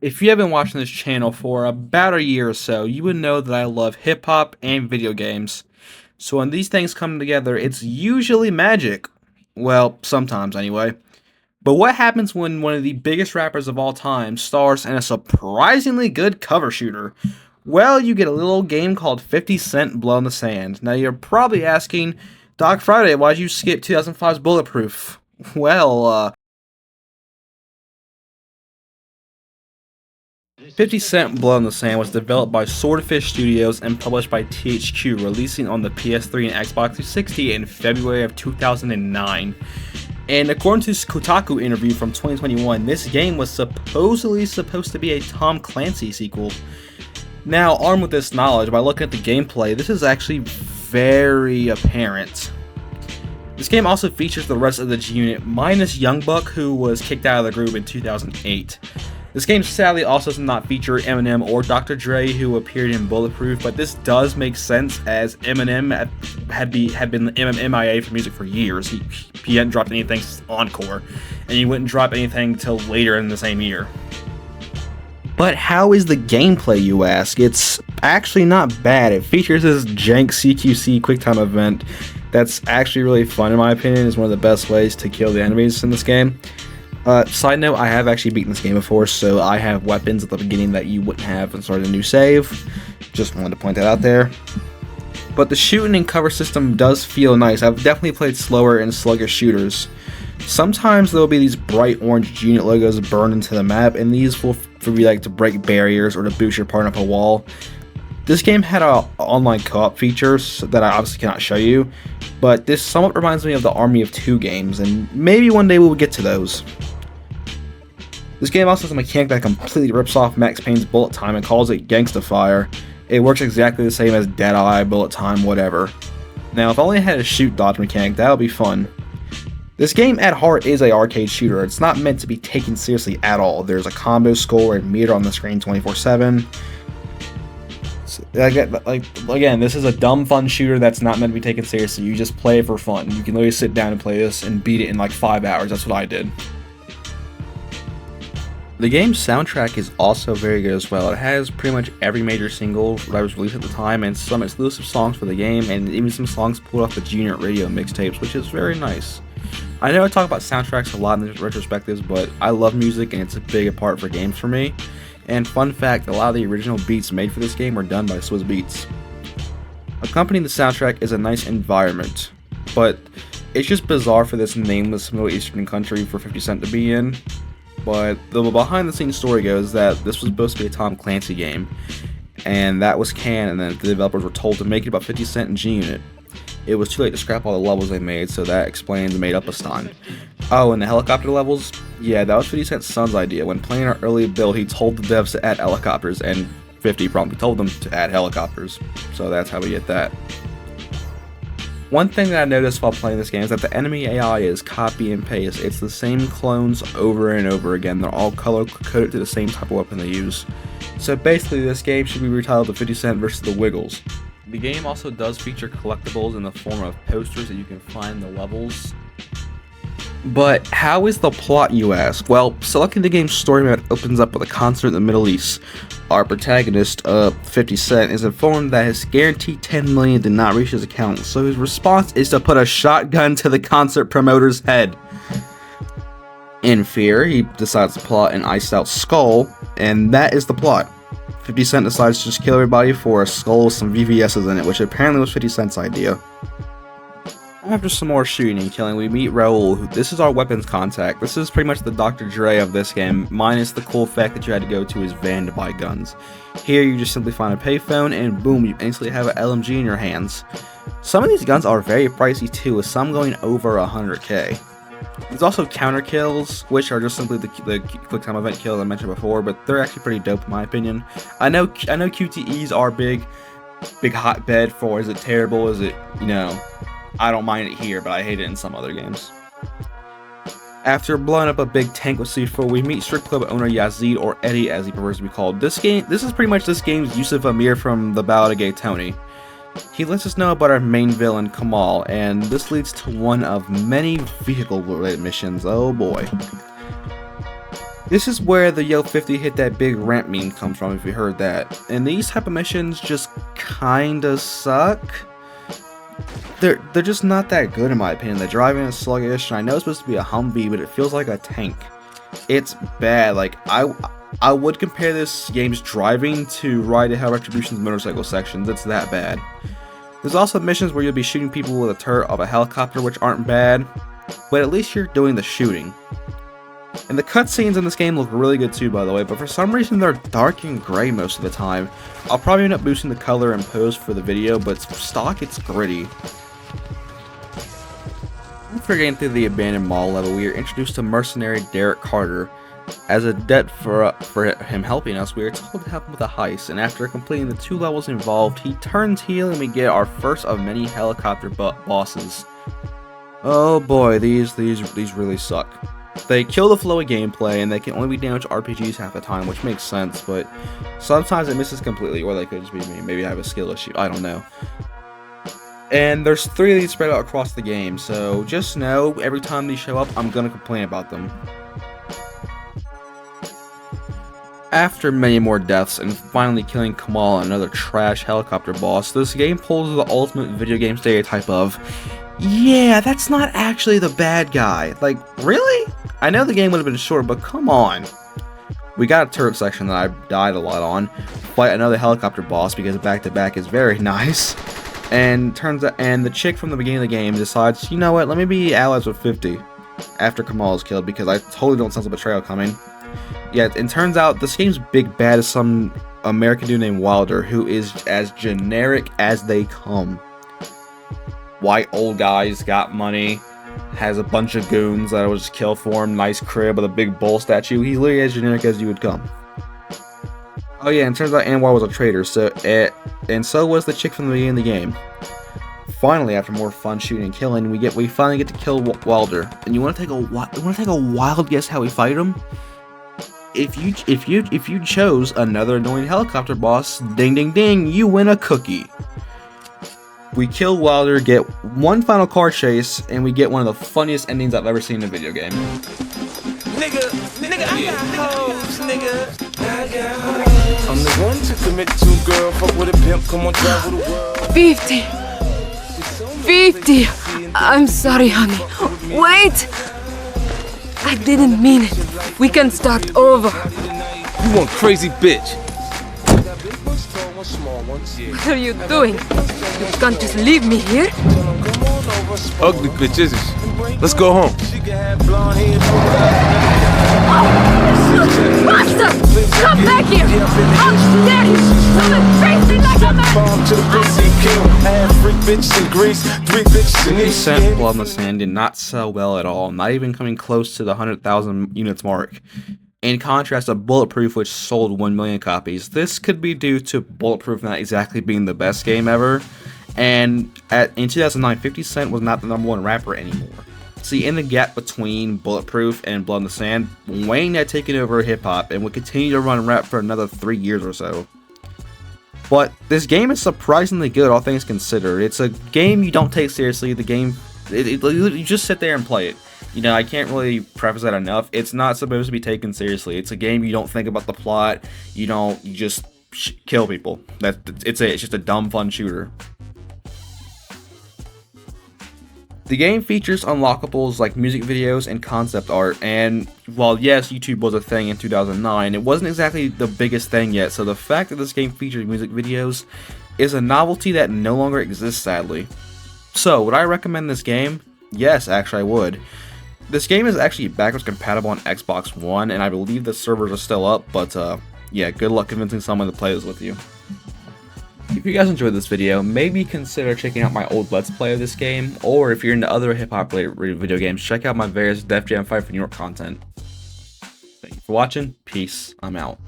If you have been watching this channel for about a year or so, you would know that I love hip hop and video games. So when these things come together, it's usually magic. Well, sometimes anyway. But what happens when one of the biggest rappers of all time stars in a surprisingly good cover shooter? Well, you get a little game called 50 Cent Blood in the Sand. Now you're probably asking, Doc Friday, why'd you skip 2005's Bulletproof? Well, 50 Cent Blood in the Sand was developed by Swordfish Studios and published by THQ, releasing on the PS3 and Xbox 360 in February of 2009. And according to this Kotaku interview from 2021, this game was supposedly supposed to be a Tom Clancy sequel. Now, armed with this knowledge, by looking at the gameplay, this is actually very apparent. This game also features the rest of the G-Unit, minus Young Buck, who was kicked out of the group in 2008. This game sadly also does not feature Eminem or Dr. Dre, who appeared in Bulletproof, but this does make sense as Eminem had been MIA for music for years. He hadn't dropped anything since Encore, and he wouldn't drop anything till later in the same year. But how is the gameplay, you ask? It's actually not bad. It features this jank CQC QuickTime event that's actually really fun in my opinion. It's one of the best ways to kill the enemies in this game. Side note, I have actually beaten this game before, so I have weapons at the beginning that you wouldn't have and started a new save. Just wanted to point that out there. But the shooting and cover system does feel nice. I've definitely played slower and sluggish shooters. Sometimes there will be these bright orange unit logos burned into the map, and these will be like to break barriers or to boost your partner up a wall. This game had online co-op features that I obviously cannot show you, but this somewhat reminds me of the Army of Two games, and maybe one day we will get to those. This game also has a mechanic that completely rips off Max Payne's bullet time and calls it Gangsta Fire. It works exactly the same as Deadeye, bullet time, whatever. Now, if I only had a shoot dodge mechanic, that would be fun. This game at heart is an arcade shooter. It's not meant to be taken seriously at all. There's a combo score and meter on the screen 24/7. Again, this is a dumb fun shooter that's not meant to be taken seriously. You just play it for fun. You can literally sit down and play this and beat it in like 5 hours. That's what I did. The game's soundtrack is also very good as well. It has pretty much every major single that was released at the time and some exclusive songs for the game, and even some songs pulled off the G-Unit radio mixtapes, which is very nice. I know I talk about soundtracks a lot in the retrospectives, but I love music and it's a big part for games for me. And fun fact, a lot of the original beats made for this game were done by Swizz Beatz. Accompanying the soundtrack is a nice environment, but it's just bizarre for this nameless Middle Eastern country for 50 Cent to be in. But the behind the scenes story goes that this was supposed to be a Tom Clancy game, and that was canon, and then the developers were told to make it about 50 Cent and G-Unit. It was too late to scrap all the levels they made, so that explains the made up Astan. Oh, and the helicopter levels? Yeah, that was 50 Cent's son's idea. When playing our early build, he told the devs to add helicopters, and 50 promptly told them to add helicopters. So that's how we get that. One thing that I noticed while playing this game is that the enemy AI is copy and paste. It's the same clones over and over again. They're all color coded to the same type of weapon they use. So basically this game should be retitled to 50 Cent vs. the Wiggles. The game also does feature collectibles in the form of posters that you can find in the levels. But how is the plot, you ask? Well, selecting the game's story map opens up with a concert in the Middle East. Our protagonist, 50 Cent, is informed that his guaranteed $10 million did not reach his account, so his response is to put a shotgun to the concert promoter's head. In fear, he decides to plot an iced out skull, and that is the plot. 50 Cent decides to just kill everybody for a skull with some VVS's in it, which apparently was 50 Cent's idea. After some more shooting and killing, we meet Raul. This is our weapons contact. This is pretty much the Dr. Dre of this game, minus the cool fact that you had to go to his van to buy guns. Here, you just simply find a payphone, and boom, you instantly have an LMG in your hands. Some of these guns are very pricey too, with some going over 100k. There's also counter kills, which are just simply the quick time event kills I mentioned before, but they're actually pretty dope in my opinion. I know QTEs are big hotbed for is it terrible, is it, you know, I don't mind it here, but I hate it in some other games. After blowing up a big tank with C4, we meet strip club owner Yazid, or Eddie as he prefers to be called. This is pretty much this game's Yusuf Amir from The Ballad of Gay Tony. He lets us know about our main villain, Kamal, and this leads to one of many vehicle-related missions. Oh boy. This is where the Yo 50 hit that big ramp meme comes from, if you heard that. And these type of missions just kinda suck. They're just not that good in my opinion. The driving is sluggish, and I know it's supposed to be a Humvee, but it feels like a tank. It's bad. Like I would compare this game's driving to Ride to Hell Retribution's motorcycle sections. It's that bad. There's also missions where you'll be shooting people with a turret of a helicopter, which aren't bad, but at least you're doing the shooting. And the cutscenes in this game look really good too, by the way, but for some reason they're dark and gray most of the time. I'll probably end up boosting the color and pose for the video, but stock, it's gritty. After getting through the abandoned mall level, we are introduced to mercenary Derek Carter. As a debt for him helping us, we are told to help him with a heist, and after completing the 2 levels involved, he turns heel and we get our first of many helicopter bosses. Oh boy, these really suck. They kill the flow of gameplay, and they can only be damaged to RPGs half the time, which makes sense, but sometimes it misses completely, or they could just be me. Maybe I have a skill issue, I don't know. And there's 3 of these spread out across the game, so just know, every time these show up, I'm gonna complain about them. After many more deaths and finally killing Kamal, another trash helicopter boss, this game pulls the ultimate video game stereotype of, yeah, that's not actually the bad guy. Like, really? I know the game would have been short, but come on. We got a turret section that I died a lot on, fight another helicopter boss because back-to-back is very nice, and the chick from the beginning of the game decides, you know what, let me be allies with 50 after Kamal is killed because I totally don't sense a betrayal coming. Yeah, it turns out this game's big bad is some American dude named Wilder, who is as generic as they come. White old guy's got money, has a bunch of goons that will just kill for him, nice crib with a big bull statue. He's literally as generic as you would come. Oh yeah, and it turns out Anwar was a traitor, and so was the chick from the beginning of the game. Finally, after more fun shooting and killing, we finally get to kill Wilder. And you want to take a wild guess how we fight him? If you chose another annoying helicopter boss, ding ding ding, you win a cookie. We kill Wilder, get one final car chase, and we get one of the funniest endings I've ever seen in a video game. Nigga, I got hoes, nigga. I got hoes. I'm the one to commit to, girl. Fuck with a pimp, come on, travel the world. 50. I'm sorry, honey. Wait. I didn't mean it. We can start over. You one crazy bitch. What are you doing? You can't just leave me here. Ugly bitch, isn't she? Let's go home. Monster! Come back here! How dare you! Come crazy like a man! 50 Cent Blood on the Sand did not sell well at all, not even coming close to the 100,000 units mark. In contrast to Bulletproof, which sold 1 million copies. This could be due to Bulletproof not exactly being the best game ever, and in 2009, 50 Cent was not the #1 rapper anymore. See, in the gap between Bulletproof and Blood on the Sand, Wayne had taken over hip-hop and would continue to run rap for another 3 years or so. But this game is surprisingly good, all things considered. It's a game you don't take seriously. The game, you just sit there and play it. You know, I can't really preface that enough. It's not supposed to be taken seriously. It's a game you don't think about the plot. You just kill people. It's just a dumb fun shooter. The game features unlockables like music videos and concept art, and while yes, YouTube was a thing in 2009, it wasn't exactly the biggest thing yet, so the fact that this game features music videos is a novelty that no longer exists, sadly. So, would I recommend this game? Yes, actually I would. This game is actually backwards compatible on Xbox One, and I believe the servers are still up, but yeah, good luck convincing someone to play this with you. If you guys enjoyed this video, maybe consider checking out my old Let's Play of this game, or if you're into other hip-hop related video games, check out my various Def Jam 5 for New York content. Thank you for watching, peace, I'm out.